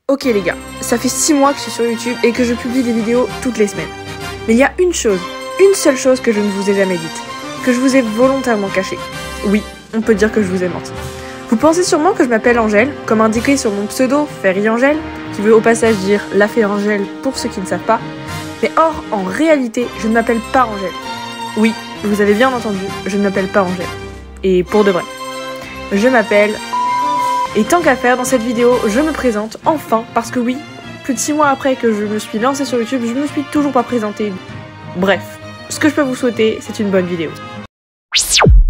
Ok les gars, ça fait 6 mois que je suis sur YouTube et que je publie des vidéos toutes les semaines. Mais il y a une seule chose que je ne vous ai jamais dite, que je vous ai volontairement cachée. Oui, on peut dire que je vous ai menti. Vous pensez sûrement que je m'appelle Angèle, comme indiqué sur mon pseudo Fairy Angèle, qui veut au passage dire la fée Angèle pour ceux qui ne savent pas. Mais or, en réalité, je ne m'appelle pas Angèle. Oui, vous avez bien entendu, je ne m'appelle pas Angèle. Et pour de vrai. Je m'appelle... Et tant qu'à faire, dans cette vidéo, je me présente enfin, parce que oui, plus de 6 mois après que je me suis lancée sur YouTube, je me suis toujours pas présentée. Bref, ce que je peux vous souhaiter, c'est une bonne vidéo.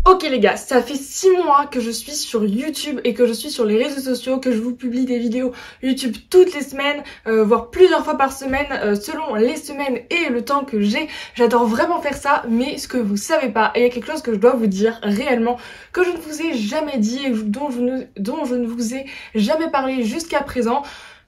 Ok les gars, ça fait 6 mois que je suis sur YouTube et que je suis sur les réseaux sociaux, que je vous publie des vidéos YouTube toutes les semaines, voire plusieurs fois par semaine, selon les semaines et le temps que j'ai. J'adore vraiment faire ça, mais ce que vous savez pas, et il y a quelque chose que je dois vous dire réellement, que je ne vous ai jamais dit et dont je ne vous ai jamais parlé jusqu'à présent.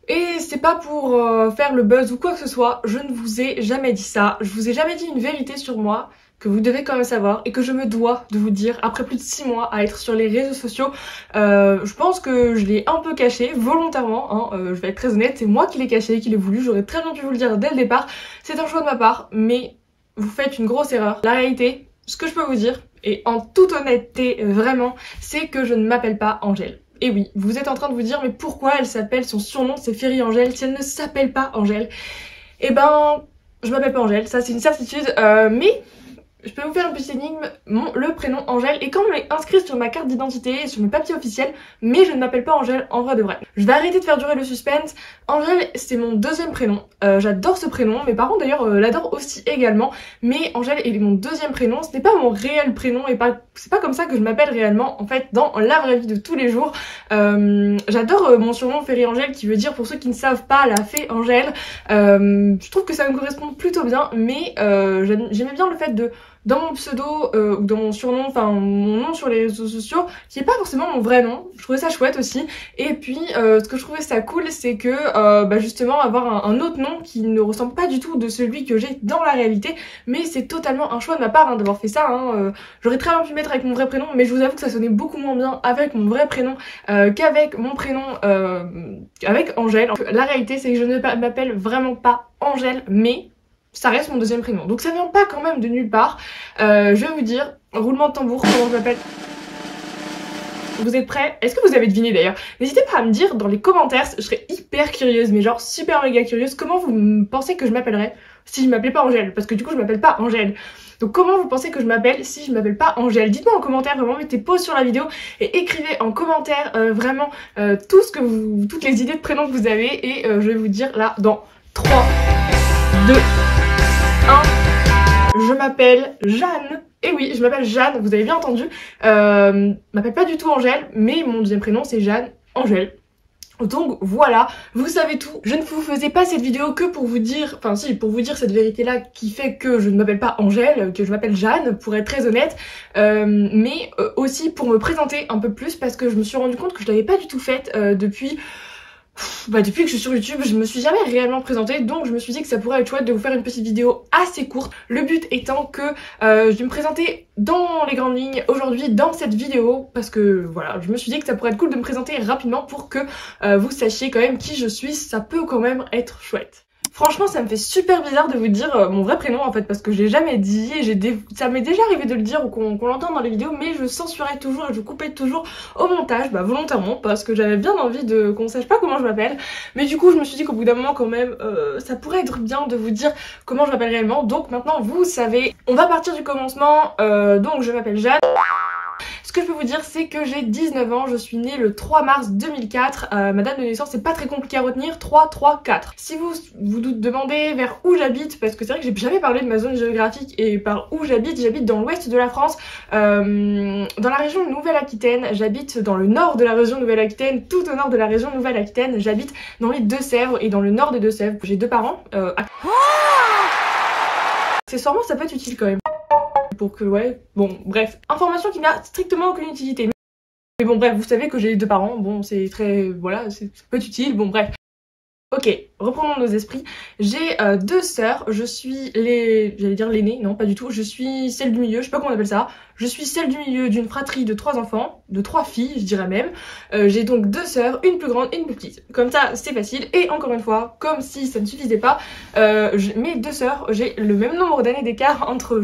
Et c'est pas pour faire le buzz ou quoi que ce soit, je ne vous ai jamais dit ça, je vous ai jamais dit une vérité sur moi, que vous devez quand même savoir et que je me dois de vous dire après plus de 6 mois à être sur les réseaux sociaux. Je pense que je l'ai un peu caché volontairement, hein, je vais être très honnête, c'est moi qui l'ai caché, qui l'ai voulu, j'aurais très bien pu vous le dire dès le départ, c'est un choix de ma part, mais vous faites une grosse erreur. La réalité, ce que je peux vous dire, et en toute honnêteté vraiment, c'est que je ne m'appelle pas Angèle. Et oui, vous êtes en train de vous dire mais pourquoi elle s'appelle, son surnom c'est Fairy Angèle si elle ne s'appelle pas Angèle? Eh ben, je m'appelle pas Angèle, ça c'est une certitude, mais... Je peux vous faire une petite énigme, le prénom Angèle est quand même inscrit sur ma carte d'identité et sur mes papiers officiels, mais je ne m'appelle pas Angèle en vrai de vrai. Je vais arrêter de faire durer le suspense. Angèle, c'est mon deuxième prénom. J'adore ce prénom, mes parents d'ailleurs l'adorent aussi également, mais Angèle est mon deuxième prénom, ce n'est pas mon réel prénom et c'est pas comme ça que je m'appelle réellement, en fait, dans la vraie vie de tous les jours. J'adore mon surnom Fairy Angèle qui veut dire, pour ceux qui ne savent pas, la fée Angèle. Je trouve que ça me correspond plutôt bien, mais j'aimais bien le fait de... dans mon pseudo ou dans mon surnom, enfin mon nom sur les réseaux sociaux, qui est pas forcément mon vrai nom. Je trouvais ça chouette aussi. Et puis ce que je trouvais ça cool, c'est que justement avoir un autre nom qui ne ressemble pas du tout de celui que j'ai dans la réalité, mais c'est totalement un choix de ma part d'avoir fait ça. J'aurais très bien pu mettre avec mon vrai prénom, mais je vous avoue que ça sonnait beaucoup moins bien avec mon vrai prénom qu'avec mon prénom avec Angèle. La réalité, c'est que je ne m'appelle vraiment pas Angèle, mais ça reste mon deuxième prénom. Donc ça vient pas quand même de nulle part. Je vais vous dire, roulement de tambour, comment je m'appelle. Vous êtes prêts? Est-ce que vous avez deviné d'ailleurs? N'hésitez pas à me dire dans les commentaires, je serais hyper curieuse, mais genre super méga curieuse, comment vous pensez que je m'appellerais si je m'appelais pas Angèle? Parce que du coup je m'appelle pas Angèle. Donc comment vous pensez que je m'appelle si je m'appelle pas Angèle? Dites-moi en commentaire, vraiment mettez pause sur la vidéo et écrivez en commentaire vraiment toutes les idées de prénoms que vous avez, et je vais vous dire là dans 3, 2, 1, je m'appelle Jeanne. Et oui, je m'appelle Jeanne, vous avez bien entendu. Je m'appelle pas du tout Angèle, mais mon deuxième prénom c'est Jeanne Angèle. Donc voilà, vous savez tout. Je ne vous faisais pas cette vidéo que pour vous dire, enfin si, pour vous dire cette vérité-là qui fait que je ne m'appelle pas Angèle, que je m'appelle Jeanne, pour être très honnête, mais aussi pour me présenter un peu plus, parce que je me suis rendu compte que je l'avais pas du tout faite depuis que je suis sur YouTube, je me suis jamais réellement présentée, donc je me suis dit que ça pourrait être chouette de vous faire une petite vidéo assez courte. Le but étant que je vais me présenter dans les grandes lignes aujourd'hui dans cette vidéo, parce que voilà, je me suis dit que ça pourrait être cool de me présenter rapidement pour que vous sachiez quand même qui je suis, ça peut quand même être chouette. Franchement, ça me fait super bizarre de vous dire mon vrai prénom en fait, parce que je l'ai jamais dit et ça m'est déjà arrivé de le dire ou qu'on l'entende dans les vidéos, mais je censurais toujours et je coupais toujours au montage, volontairement, parce que j'avais bien envie qu'on sache pas comment je m'appelle. Mais du coup, je me suis dit qu'au bout d'un moment quand même, ça pourrait être bien de vous dire comment je m'appelle réellement. Donc maintenant, vous savez, on va partir du commencement. Donc je m'appelle Jeanne. Ce que je peux vous dire, c'est que j'ai 19 ans, je suis née le 3 mars 2004, ma date de naissance c'est pas très compliqué à retenir, 3-3-4. Si vous vous demandez vers où j'habite, parce que c'est vrai que j'ai jamais parlé de ma zone géographique et par où j'habite dans l'ouest de la France, dans la région Nouvelle-Aquitaine, j'habite dans le nord de la région Nouvelle-Aquitaine, tout au nord de la région Nouvelle-Aquitaine, j'habite dans les Deux-Sèvres et dans le nord des Deux-Sèvres. J'ai 2 parents, accessoirement ça peut être utile quand même. Pour que, ouais, bon, bref. Information qui n'a strictement aucune utilité. Mais bon, bref, vous savez que j'ai 2 parents, bon, c'est très, voilà, ça peut être utile, bon, bref. Ok, reprenons nos esprits. J'ai deux sœurs, je suis j'allais dire l'aînée, non pas du tout, je suis celle du milieu, je sais pas comment on appelle ça. Je suis celle du milieu d'une fratrie de 3 enfants, de 3 filles, je dirais même. J'ai donc deux sœurs, une plus grande et une plus petite. Comme ça, c'est facile. Et encore une fois, comme si ça ne suffisait pas, mes deux sœurs, j'ai le même nombre d'années d'écart entre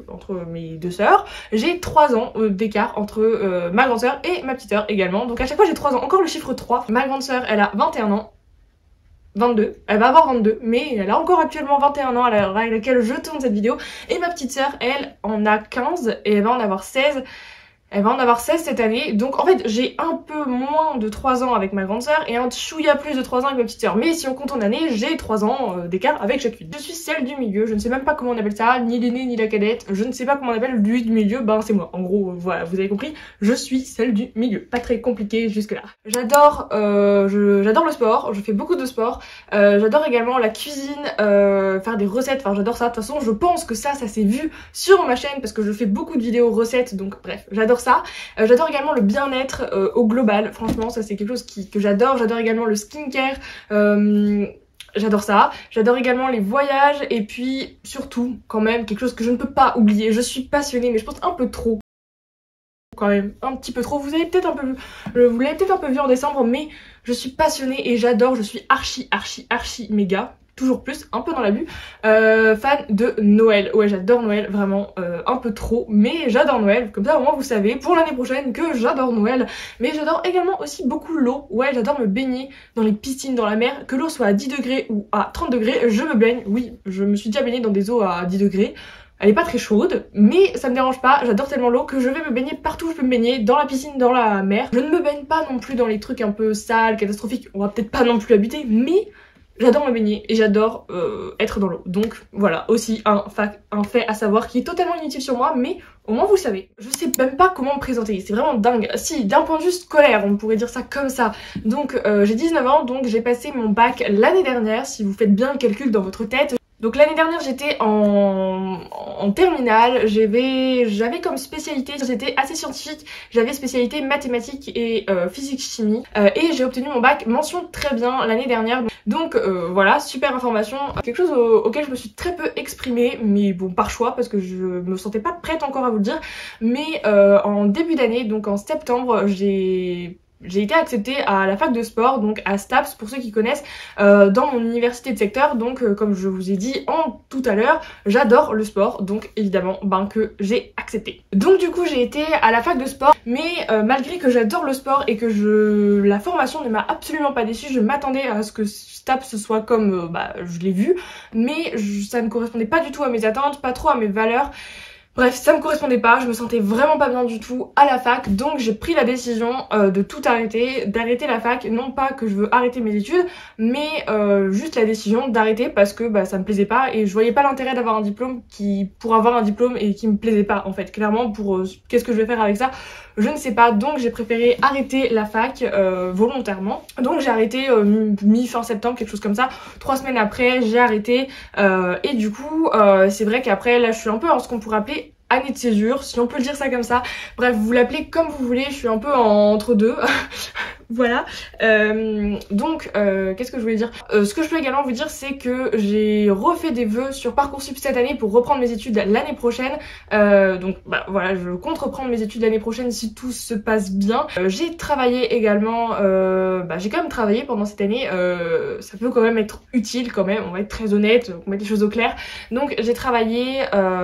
entre mes deux sœurs. J'ai 3 ans d'écart entre ma grande sœur et ma petite sœur également. Donc à chaque fois, j'ai 3 ans. Encore le chiffre 3. Ma grande sœur, elle a 21 ans. 22, elle va avoir 22, mais elle a encore actuellement 21 ans à l'heure à laquelle je tourne cette vidéo. Et ma petite sœur, elle, en a 15 et elle va en avoir 16. Elle va en avoir 16 cette année, donc en fait j'ai un peu moins de 3 ans avec ma grande sœur et un chouïa plus de 3 ans avec ma petite sœur. Mais si on compte en année, j'ai 3 ans d'écart avec chacune. Je suis celle du milieu, je ne sais même pas comment on appelle ça, ni l'aînée ni la cadette, je ne sais pas comment on appelle lui du milieu, ben c'est moi. En gros, voilà, vous avez compris, je suis celle du milieu. Pas très compliqué jusque là. J'adore j'adore le sport, je fais beaucoup de sport, j'adore également la cuisine, faire des recettes, enfin j'adore ça. De toute façon, je pense que ça s'est vu sur ma chaîne parce que je fais beaucoup de vidéos recettes, donc bref, j'adore ça. J'adore également le bien-être au global, franchement ça c'est quelque chose que j'adore. J'adore également le skincare, j'adore ça. J'adore également les voyages et puis surtout quand même quelque chose que je ne peux pas oublier, je suis passionnée mais je pense un peu trop quand même, un petit peu trop. Vous l'avez peut-être un peu vu en décembre, mais je suis passionnée et j'adore, je suis archi méga, toujours plus, un peu dans l'abus, fan de Noël. Ouais, j'adore Noël, vraiment, un peu trop, mais j'adore Noël. Comme ça, au moins, vous savez, pour l'année prochaine, que j'adore Noël. Mais j'adore également aussi beaucoup l'eau. Ouais, j'adore me baigner dans les piscines, dans la mer. Que l'eau soit à 10 degrés ou à 30 degrés, je me baigne. Oui, je me suis déjà baignée dans des eaux à 10 degrés. Elle est pas très chaude, mais ça me dérange pas, j'adore tellement l'eau que je vais me baigner partout où je peux me baigner, dans la piscine, dans la mer. Je ne me baigne pas non plus dans les trucs un peu sales, catastrophiques, on va peut-être pas non plus habiter, mais j'adore me baigner et j'adore être dans l'eau. Donc voilà, aussi un fait à savoir qui est totalement inutile sur moi, mais au moins vous le savez. Je sais même pas comment me présenter, c'est vraiment dingue. Si, d'un point de vue scolaire, on pourrait dire ça comme ça. Donc j'ai 19 ans, donc j'ai passé mon bac l'année dernière, si vous faites bien le calcul dans votre tête. Donc l'année dernière j'étais en terminale, j'avais comme spécialité, c'était assez scientifique, j'avais spécialité mathématiques et physique-chimie et j'ai obtenu mon bac mention très bien l'année dernière. Donc voilà, super information, quelque chose auquel je me suis très peu exprimée, mais bon par choix parce que je me sentais pas prête encore à vous le dire, mais en début d'année, donc en septembre, j'ai été acceptée à la fac de sport, donc à STAPS pour ceux qui connaissent, dans mon université de secteur. Donc comme je vous ai dit tout à l'heure, j'adore le sport, donc évidemment que j'ai accepté. Donc du coup j'ai été à la fac de sport, mais malgré que j'adore le sport et que la formation ne m'a absolument pas déçue, je m'attendais à ce que STAPS soit comme je l'ai vu, mais ça ne correspondait pas du tout à mes attentes, pas trop à mes valeurs. Bref, ça me correspondait pas, je me sentais vraiment pas bien du tout à la fac, donc j'ai pris la décision de tout arrêter, d'arrêter la fac. Non pas que je veux arrêter mes études, mais juste la décision d'arrêter parce que ça me plaisait pas et je voyais pas l'intérêt d'avoir un diplôme pour avoir un diplôme et qui me plaisait pas en fait. Clairement, qu'est-ce que je vais faire avec ça? Je ne sais pas, donc j'ai préféré arrêter la fac volontairement. Donc j'ai arrêté mi-fin septembre, quelque chose comme ça. 3 semaines après, j'ai arrêté et du coup, c'est vrai qu'après, là, je suis un peu en ce qu'on pourrait appeler année de césure, si on peut le dire ça comme ça. Bref, vous l'appelez comme vous voulez, je suis un peu entre deux. Voilà. Donc, qu'est-ce que je voulais dire? Ce que je peux également vous dire, c'est que j'ai refait des vœux sur Parcoursup cette année pour reprendre mes études l'année prochaine. Donc, voilà, je compte reprendre mes études l'année prochaine si tout se passe bien. J'ai travaillé également, j'ai quand même travaillé pendant cette année. Ça peut quand même être utile quand même, on va être très honnête, on met les choses au clair. Donc, j'ai travaillé,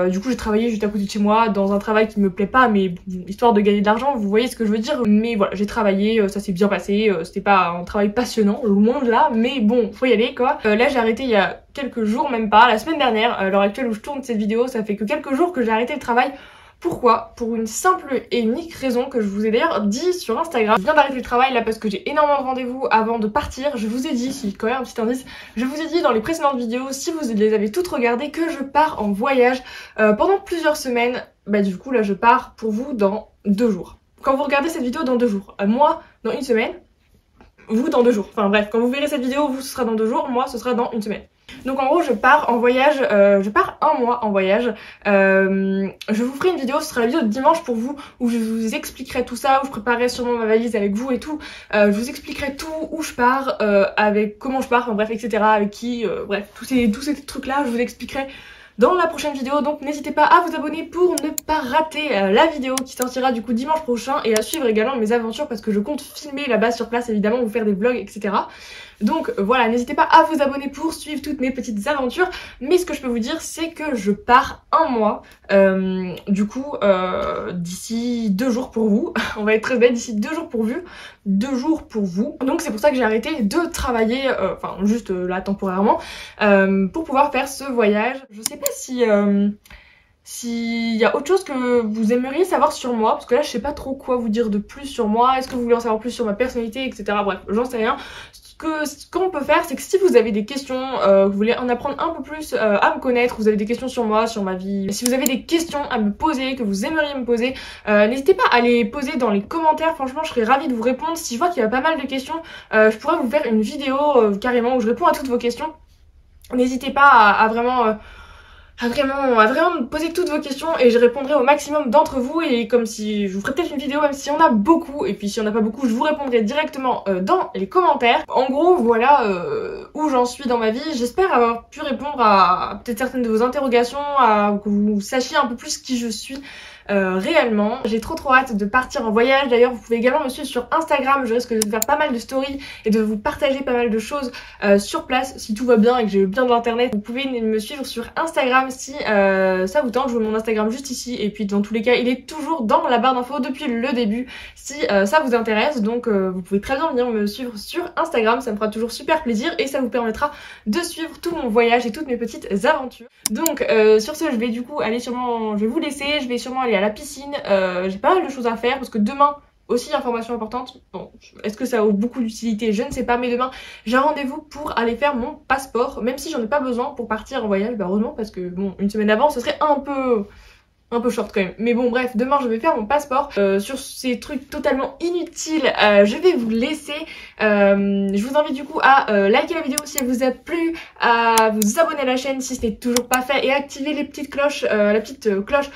du coup, j'ai travaillé juste à côté de chez moi dans un travail qui me plaît pas, mais histoire de gagner de l'argent, vous voyez ce que je veux dire. Mais voilà, j'ai travaillé, ça s'est bien passé. C'était pas un travail passionnant, loin de là, mais bon, faut y aller quoi. Là j'ai arrêté il y a quelques jours, même pas, la semaine dernière, à l'heure actuelle où je tourne cette vidéo, ça fait que quelques jours que j'ai arrêté le travail. Pourquoi? Pour une simple et unique raison que je vous ai d'ailleurs dit sur Instagram. Je viens d'arrêter le travail là parce que j'ai énormément de rendez-vous avant de partir. Je vous ai dit, si quand même un petit indice, je vous ai dit dans les précédentes vidéos, si vous les avez toutes regardées, que je pars en voyage pendant plusieurs semaines. Du coup là je pars pour vous dans 2 jours. Quand vous regardez cette vidéo dans 2 jours, moi dans 1 semaine, vous dans 2 jours. Enfin bref, quand vous verrez cette vidéo, vous ce sera dans 2 jours, moi ce sera dans 1 semaine. Donc en gros je pars en voyage, je pars 1 mois en voyage. Je vous ferai une vidéo, ce sera la vidéo de dimanche pour vous, où je vous expliquerai tout ça, où je préparerai sûrement ma valise avec vous et tout. Je vous expliquerai tout, où je pars, avec comment je pars, enfin bref, etc. Avec qui, bref, tous ces trucs là, je vous expliquerai dans la prochaine vidéo, donc n'hésitez pas à vous abonner pour ne pas rater la vidéo qui sortira du coup dimanche prochain et à suivre également mes aventures parce que je compte filmer là-bas sur place évidemment, vous faire des vlogs etc. Donc voilà, n'hésitez pas à vous abonner pour suivre toutes mes petites aventures, mais ce que je peux vous dire c'est que je pars 1 mois, du coup d'ici 2 jours pour vous, on va être très bête, d'ici 2 jours pour vous, 2 jours pour vous, donc c'est pour ça que j'ai arrêté de travailler, enfin juste là temporairement, pour pouvoir faire ce voyage. Je sais pas si s'il y a autre chose que vous aimeriez savoir sur moi, parce que là je sais pas trop quoi vous dire de plus sur moi, est-ce que vous voulez en savoir plus sur ma personnalité, etc. Bref, j'en sais rien. Ce qu'on peut faire, c'est que si vous avez des questions, vous voulez en apprendre un peu plus à me connaître, vous avez des questions sur moi, sur ma vie, si vous avez des questions à me poser, que vous aimeriez me poser, n'hésitez pas à les poser dans les commentaires, franchement je serais ravie de vous répondre. Si je vois qu'il y a pas mal de questions, je pourrais vous faire une vidéo carrément où je réponds à toutes vos questions. N'hésitez pas à vraiment me poser toutes vos questions et je répondrai au maximum d'entre vous, et comme si je vous ferai peut-être une vidéo même si on a beaucoup, et puis si on n'a pas beaucoup je vous répondrai directement dans les commentaires. En gros voilà où j'en suis dans ma vie. J'espère avoir pu répondre à peut-être certaines de vos interrogations, que vous sachiez un peu plus qui je suis réellement. J'ai trop hâte de partir en voyage. D'ailleurs vous pouvez également me suivre sur Instagram, je risque de faire pas mal de stories et de vous partager pas mal de choses sur place si tout va bien et que j'ai bien de l'internet. Vous pouvez me suivre sur Instagram si ça vous tente. Je vous mets mon Instagram juste ici, et puis dans tous les cas il est toujours dans la barre d'infos depuis le début si ça vous intéresse. Donc vous pouvez très bien venir me suivre sur Instagram, ça me fera toujours super plaisir et ça vous permettra de suivre tout mon voyage et toutes mes petites aventures. Donc sur ce je vais du coup aller sûrement, je vais vous laisser, je vais sûrement aller à la piscine, j'ai pas mal de choses à faire parce que demain aussi, information importante, bon, est-ce que ça a beaucoup d'utilité, je ne sais pas, mais demain j'ai un rendez-vous pour aller faire mon passeport, même si j'en ai pas besoin pour partir en voyage, bah heureusement, parce que bon, 1 semaine avant ce serait un peu short quand même. Mais bon bref, demain je vais faire mon passeport. Sur ces trucs totalement inutiles, je vais vous laisser. Je vous invite du coup à liker la vidéo si elle vous a plu, à vous abonner à la chaîne si ce n'est toujours pas fait, et activer les petites cloches, la petite cloche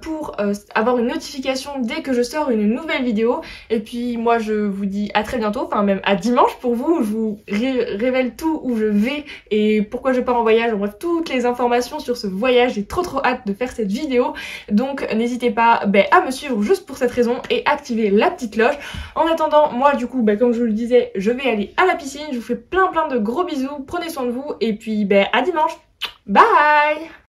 pour avoir une notification dès que je sors une nouvelle vidéo. Et puis moi je vous dis à très bientôt, enfin même à dimanche pour vous, où je vous révèle tout, où je vais et pourquoi je pars en voyage, en bref toutes les informations sur ce voyage. J'ai trop hâte de faire cette vidéo. Donc n'hésitez pas à me suivre juste pour cette raison et activer la petite cloche. En attendant, moi du coup comme je vous le disais, je vais aller à la piscine. Je vous fais plein de gros bisous, prenez soin de vous et puis à dimanche. Bye!